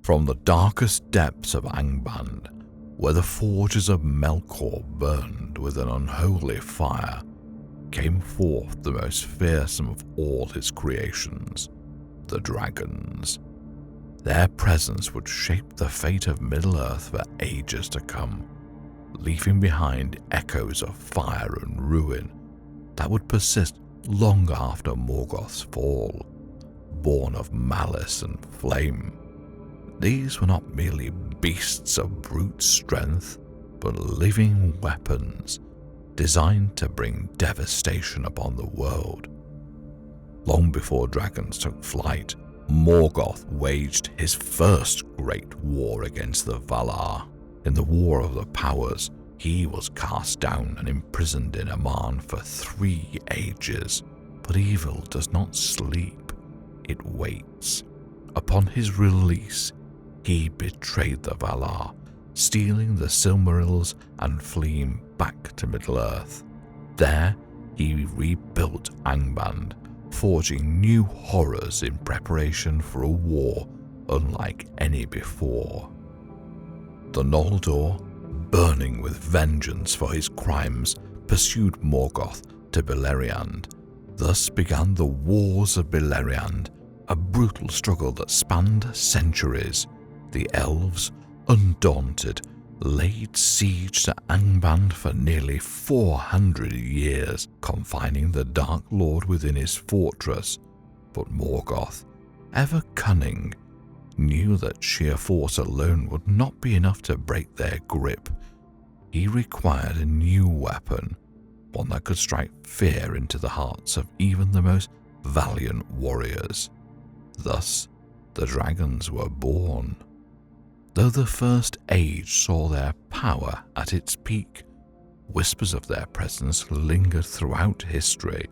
From the darkest depths of Angband, where the forges of Melkor burned with an unholy fire, came forth the most fearsome of all his creations, the dragons. Their presence would shape the fate of Middle-earth for ages to come, leaving behind echoes of fire and ruin that would persist long after Morgoth's fall, born of malice and flame. These were not merely beasts of brute strength, but living weapons designed to bring devastation upon the world. Long before dragons took flight, Morgoth waged his first great war against the Valar. In the War of the Powers, he was cast down and imprisoned in Aman for 3 ages. But evil does not sleep, it waits. Upon his release, he betrayed the Valar, stealing the Silmarils and fleeing back to Middle-earth. There, he rebuilt Angband, forging new horrors in preparation for a war unlike any before. The Noldor, burning with vengeance for his crimes, pursued Morgoth to Beleriand. Thus began the Wars of Beleriand, a brutal struggle that spanned centuries. The elves, undaunted, laid siege to Angband for nearly 400 years, confining the Dark Lord within his fortress. But Morgoth, ever cunning, knew that sheer force alone would not be enough to break their grip. He required a new weapon, one that could strike fear into the hearts of even the most valiant warriors. Thus, the dragons were born. Though the First Age saw their power at its peak, whispers of their presence lingered throughout history.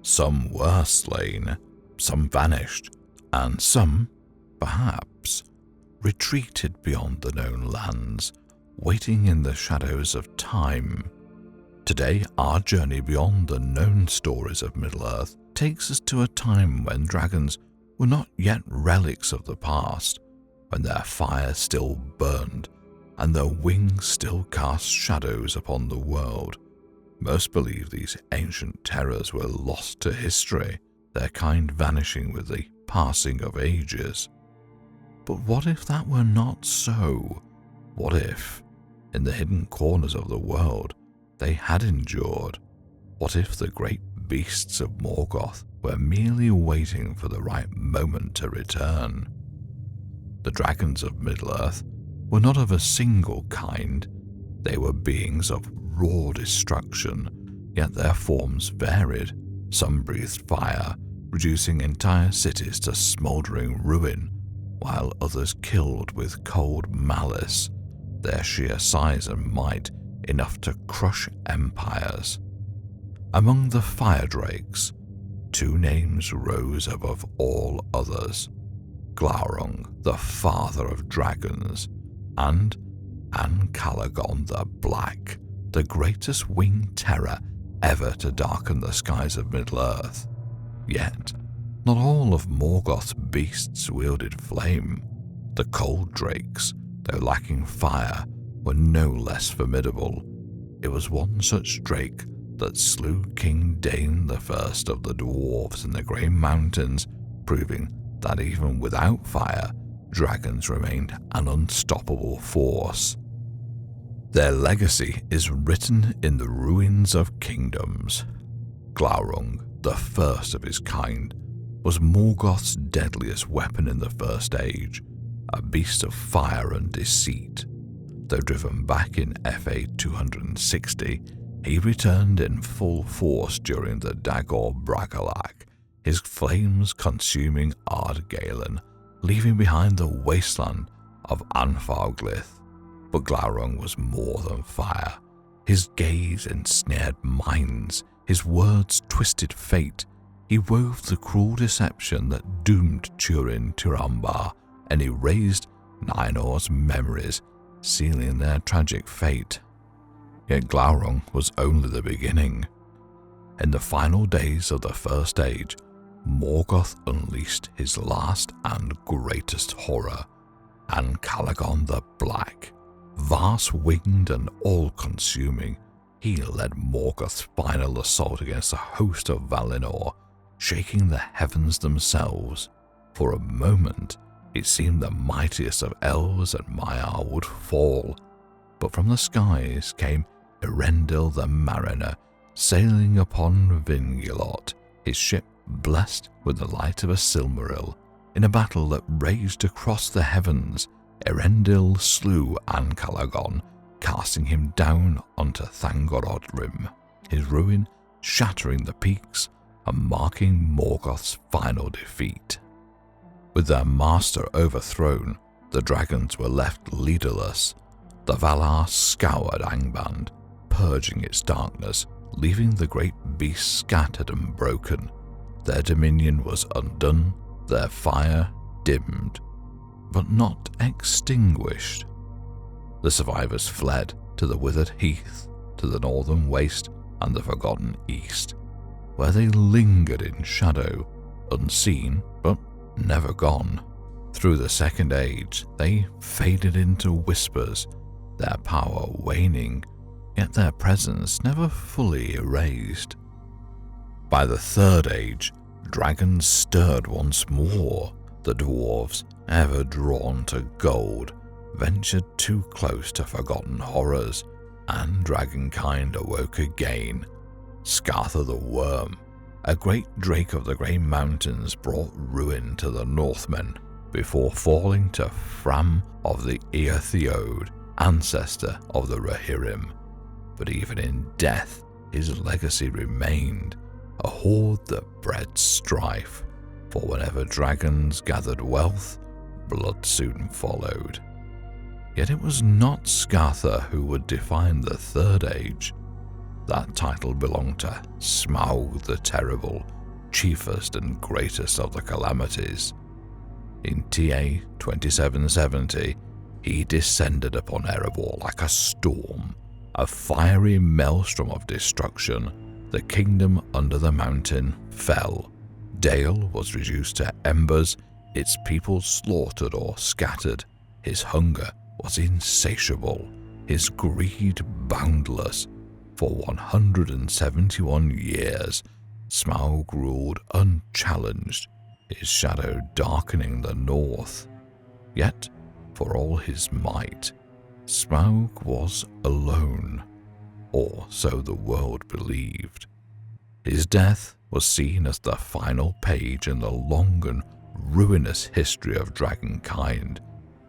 Some were slain, some vanished, and some, perhaps, retreated beyond the known lands, waiting in the shadows of time. Today, our journey beyond the known stories of Middle-earth takes us to a time when dragons were not yet relics of the past, when their fire still burned and their wings still cast shadows upon the world. Most believe these ancient terrors were lost to history, their kind vanishing with the passing of ages. But what if that were not so? What if, in the hidden corners of the world, they had endured? What if the great beasts of Morgoth were merely waiting for the right moment to return? The dragons of Middle-earth were not of a single kind. They were beings of raw destruction, yet their forms varied. Some breathed fire, reducing entire cities to smouldering ruin, while others killed with cold malice, their sheer size and might enough to crush empires. Among the fire drakes, 2 names rose above all others: Glaurung, the father of dragons, and Ancalagon the Black, the greatest winged terror ever to darken the skies of Middle-earth. Yet, not all of Morgoth's beasts wielded flame. The cold drakes, though lacking fire, were no less formidable. It was one such drake that slew King Dain the first of the dwarves in the Grey Mountains, proving that even without fire, dragons remained an unstoppable force. Their legacy is written in the ruins of kingdoms. Glaurung, the first of his kind, was Morgoth's deadliest weapon in the First Age, a beast of fire and deceit. Though driven back in FA 260, he returned in full force during the Dagor Bragollach, his flames consuming Ardgalen, leaving behind the wasteland of Anfalglith. But Glaurung was more than fire. His gaze ensnared minds, his words twisted fate. He wove the cruel deception that doomed Turin Turambar and erased Ninor's memories, sealing their tragic fate. Yet Glaurung was only the beginning. In the final days of the First Age, Morgoth unleashed his last and greatest horror, and Calagon the Black. Vast-winged and all-consuming, he led Morgoth's final assault against the host of Valinor, shaking the heavens themselves. For a moment, it seemed the mightiest of elves and Maiar would fall, but from the skies came Erendil the Mariner, sailing upon Vingilot, his ship blessed with the light of a Silmaril. In a battle that raged across the heavens, Erendil slew Ancalagon, casting him down onto Thangorodrim, his ruin shattering the peaks and marking Morgoth's final defeat. With their master overthrown, the dragons were left leaderless. The Valar scoured Angband, purging its darkness, leaving the great beast scattered and broken. Their dominion was undone, their fire dimmed, but not extinguished. The survivors fled to the withered heath, to the northern waste and the forgotten east, where they lingered in shadow, unseen but never gone. Through the Second Age, they faded into whispers, their power waning, yet their presence never fully erased. By the Third Age, dragons stirred once more. The dwarves, ever drawn to gold, ventured too close to forgotten horrors, and dragonkind awoke again. Scartha the Worm, a great drake of the Grey Mountains, brought ruin to the Northmen before falling to Fram of the Earthiode, ancestor of the Rohirrim. But even in death, his legacy remained, a horde that bred strife, for whenever dragons gathered wealth, blood soon followed. Yet it was not Scartha who would define the Third Age. That title belonged to Smaug the Terrible, chiefest and greatest of the calamities. In TA 2770, he descended upon Erebor like a storm, a fiery maelstrom of destruction. The kingdom under the mountain fell. Dale was reduced to embers, its people slaughtered or scattered. His hunger was insatiable, his greed boundless. For 171 years, Smaug ruled unchallenged, his shadow darkening the north. Yet, for all his might, Smaug was alone, or so the world believed. His death was seen as the final page in the long and ruinous history of dragonkind,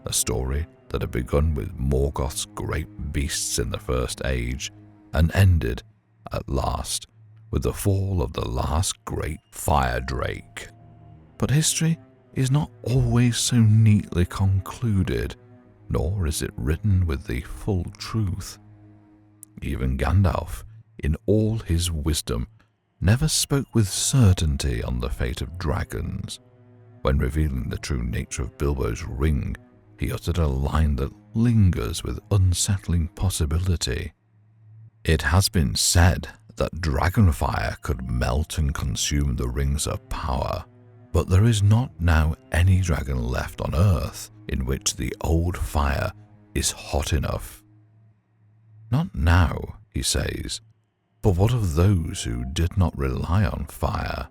a story that had begun with Morgoth's great beasts in the First Age and ended, at last, with the fall of the last great fire drake. But history is not always so neatly concluded, nor is it written with the full truth. Even Gandalf, in all his wisdom, never spoke with certainty on the fate of dragons. When revealing the true nature of Bilbo's ring, he uttered a line that lingers with unsettling possibility. It has been said that dragonfire could melt and consume the rings of power, but there is not now any dragon left on earth in which the old fire is hot enough. Not now, he says, but what of those who did not rely on fire?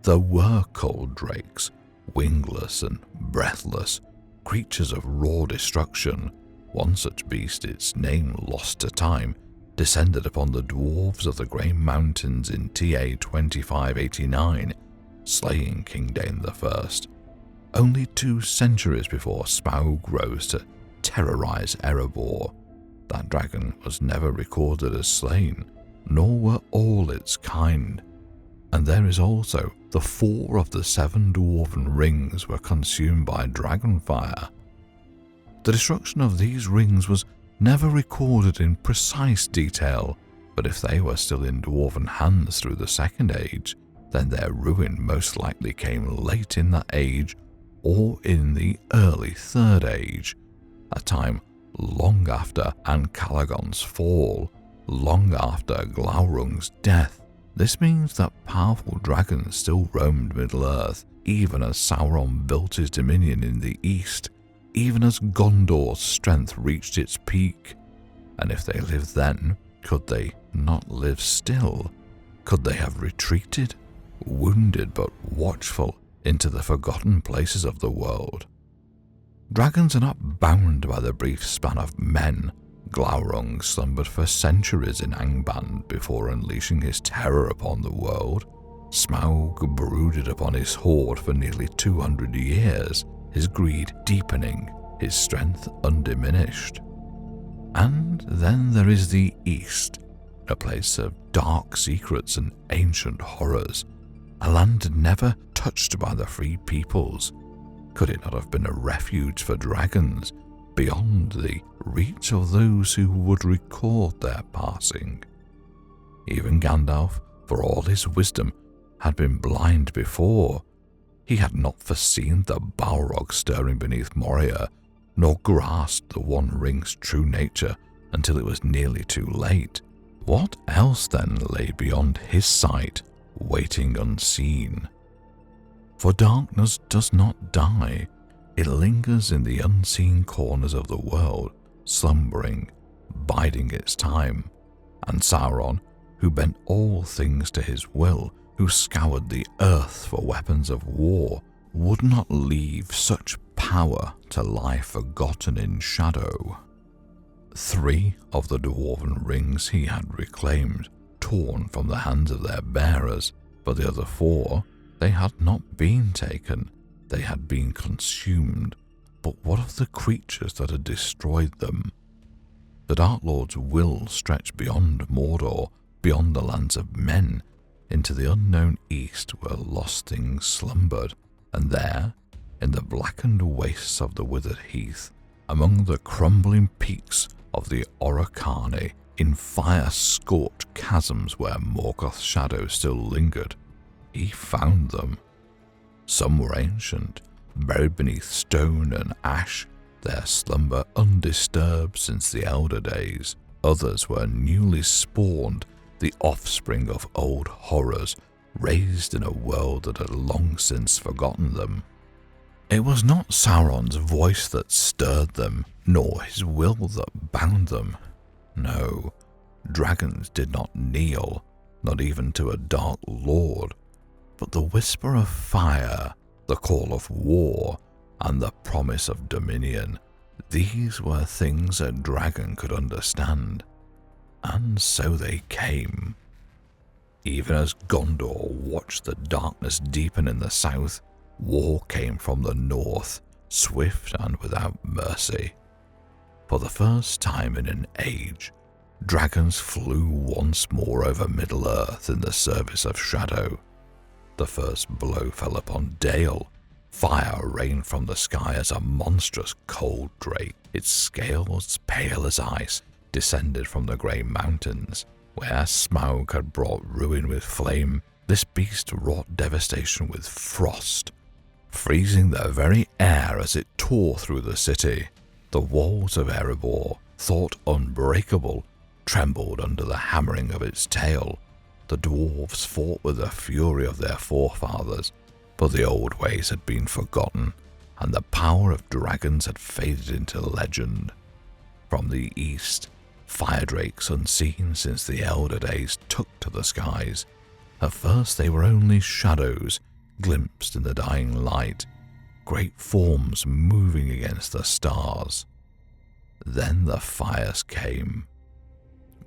There were cold drakes, wingless and breathless, creatures of raw destruction. One such beast, its name lost to time, descended upon the dwarves of the Grey Mountains in TA 2589, slaying King Dain I, only 2 centuries before Smaug rose to terrorize Erebor. That dragon was never recorded as slain, nor were all its kind. And there is also the 4 of the 7 dwarven rings were consumed by dragonfire. The destruction of these rings was never recorded in precise detail, but if they were still in dwarven hands through the Second Age, then their ruin most likely came late in that age or in the early Third Age, a time long after Ancalagon's fall, long after Glaurung's death. This means that powerful dragons still roamed Middle-earth, even as Sauron built his dominion in the east, even as Gondor's strength reached its peak. And if they lived then, could they not live still? Could they have retreated, wounded but watchful, into the forgotten places of the world? Dragons are not bound by the brief span of men. Glaurung slumbered for centuries in Angband before unleashing his terror upon the world. Smaug brooded upon his hoard for nearly 200 years, his greed deepening, his strength undiminished. And then there is the East, a place of dark secrets and ancient horrors, a land never touched by the free peoples. Could it not have been a refuge for dragons, beyond the reach of those who would record their passing? Even Gandalf, for all his wisdom, had been blind before. He had not foreseen the Balrog stirring beneath Moria, nor grasped the One Ring's true nature until it was nearly too late. What else then lay beyond his sight, waiting unseen? For darkness does not die. It lingers in the unseen corners of the world, slumbering, biding its time. And Sauron, who bent all things to his will, who scoured the earth for weapons of war, would not leave such power to lie forgotten in shadow. 3 of the dwarven rings he had reclaimed, torn from the hands of their bearers, but the other 4, they had not been taken, they had been consumed. But what of the creatures that had destroyed them? The Dark Lord's will stretched beyond Mordor, beyond the lands of men, into the unknown east where lost things slumbered, and there, in the blackened wastes of the withered heath, among the crumbling peaks of the Orocani, in fire-scorched chasms where Morgoth's shadow still lingered, he found them. Some were ancient, buried beneath stone and ash, their slumber undisturbed since the elder days. Others were newly spawned, the offspring of old horrors, raised in a world that had long since forgotten them. It was not Sauron's voice that stirred them, nor his will that bound them. No, dragons did not kneel, not even to a dark lord, but the whisper of fire, the call of war, and the promise of dominion. These were things a dragon could understand. And so they came. Even as Gondor watched the darkness deepen in the south, war came from the north, swift and without mercy. For the first time in an age, dragons flew once more over Middle-earth in the service of shadow. The first blow fell upon Dale. Fire rained from the sky as a monstrous cold drake, its scales pale as ice, descended from the grey mountains. Where Smaug had brought ruin with flame, this beast wrought devastation with frost, freezing the very air as it tore through the city. The walls of Erebor, thought unbreakable, trembled under the hammering of its tail. The dwarves fought with the fury of their forefathers, but the old ways had been forgotten, and the power of dragons had faded into legend. From the east, fire drakes unseen since the elder days took to the skies. At first they were only shadows, glimpsed in the dying light, great forms moving against the stars. Then the fires came.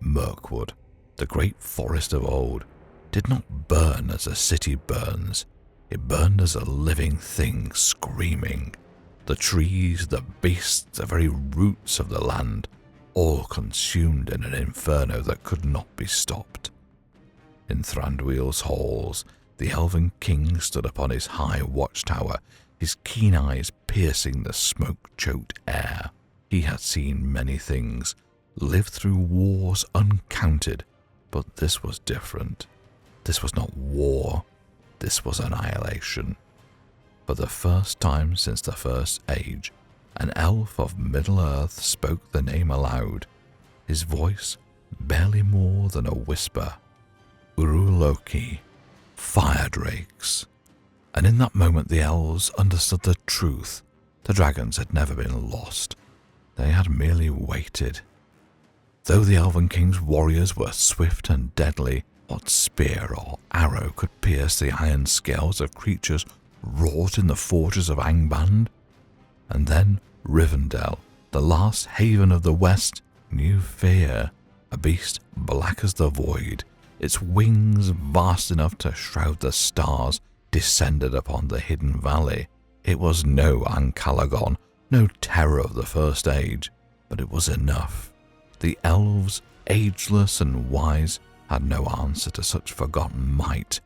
Mirkwood, the great forest of old, did not burn as a city burns. It burned as a living thing screaming. The trees, the beasts, the very roots of the land, all consumed in an inferno that could not be stopped. In Thranduil's halls, the elven king stood upon his high watchtower, his keen eyes piercing the smoke-choked air. He had seen many things, lived through wars uncounted, but this was different. This was not war, this was annihilation. For the first time since the First Age, an elf of Middle-earth spoke the name aloud, his voice barely more than a whisper. Uruloki, fire drakes. And in that moment the elves understood the truth. The dragons had never been lost. They had merely waited. Though the Elven King's warriors were swift and deadly, what spear or arrow could pierce the iron scales of creatures wrought in the forges of Angband? And then Rivendell, the last haven of the West, knew fear, a beast black as the void, its wings vast enough to shroud the stars, descended upon the hidden valley. It was no Ancalagon, no terror of the First Age, but it was enough. The elves, ageless and wise, had no answer to such forgotten might.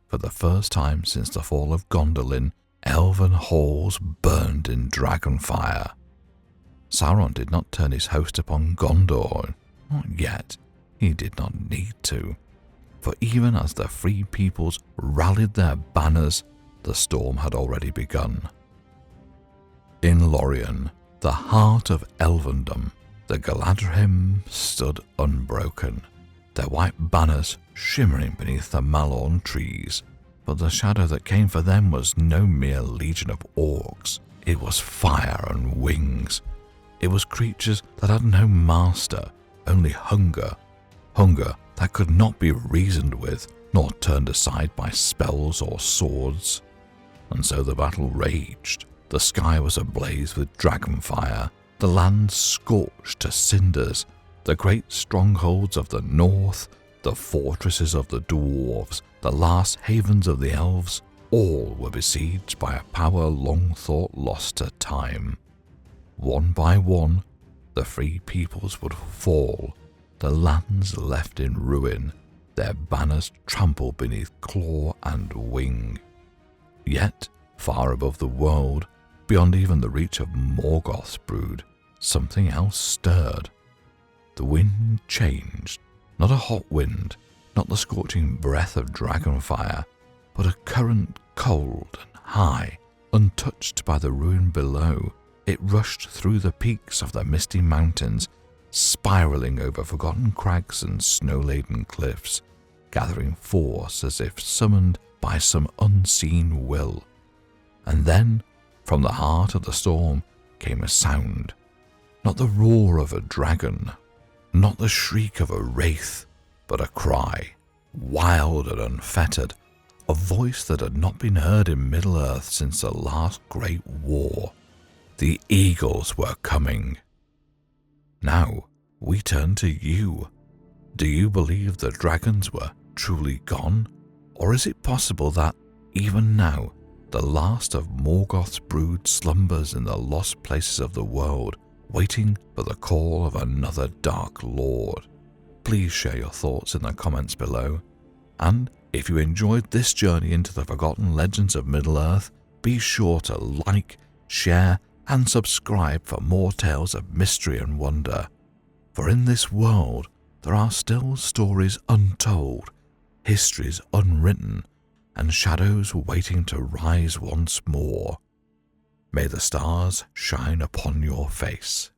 For the first time since the fall of Gondolin, elven halls burned in dragon fire. Sauron did not turn his host upon Gondor. Not yet. He did not need to. For even as the free peoples rallied their banners, the storm had already begun. In Lorien, the heart of Elvendom, the Galadrim stood unbroken, their white banners shimmering beneath the Malorn trees. But the shadow that came for them was no mere legion of orcs. It was fire and wings. It was creatures that had no master, only hunger. Hunger that could not be reasoned with, nor turned aside by spells or swords. And so the battle raged. The sky was ablaze with dragon fire, the land scorched to cinders, the great strongholds of the north, the fortresses of the dwarves, the last havens of the elves, all were besieged by a power long thought lost to time. One by one, the free peoples would fall, the lands left in ruin, their banners trampled beneath claw and wing. Yet, far above the world, beyond even the reach of Morgoth's brood, something else stirred. The wind changed, not a hot wind, not the scorching breath of dragonfire, but a current cold and high, untouched by the ruin below. It rushed through the peaks of the misty mountains, spiraling over forgotten crags and snow-laden cliffs, gathering force as if summoned by some unseen will. And then, from the heart of the storm, came a sound, not the roar of a dragon, not the shriek of a wraith, but a cry, wild and unfettered, a voice that had not been heard in Middle-earth since the last great war. The eagles were coming. Now we turn to you. Do you believe the dragons were truly gone? Or is it possible that, even now, the last of Morgoth's brood slumbers in the lost places of the world, waiting for the call of another Dark Lord? Please share your thoughts in the comments below. And if you enjoyed this journey into the forgotten legends of Middle-earth, be sure to like, share, and subscribe for more tales of mystery and wonder. For in this world, there are still stories untold, histories unwritten, and shadows waiting to rise once more. May the stars shine upon your face.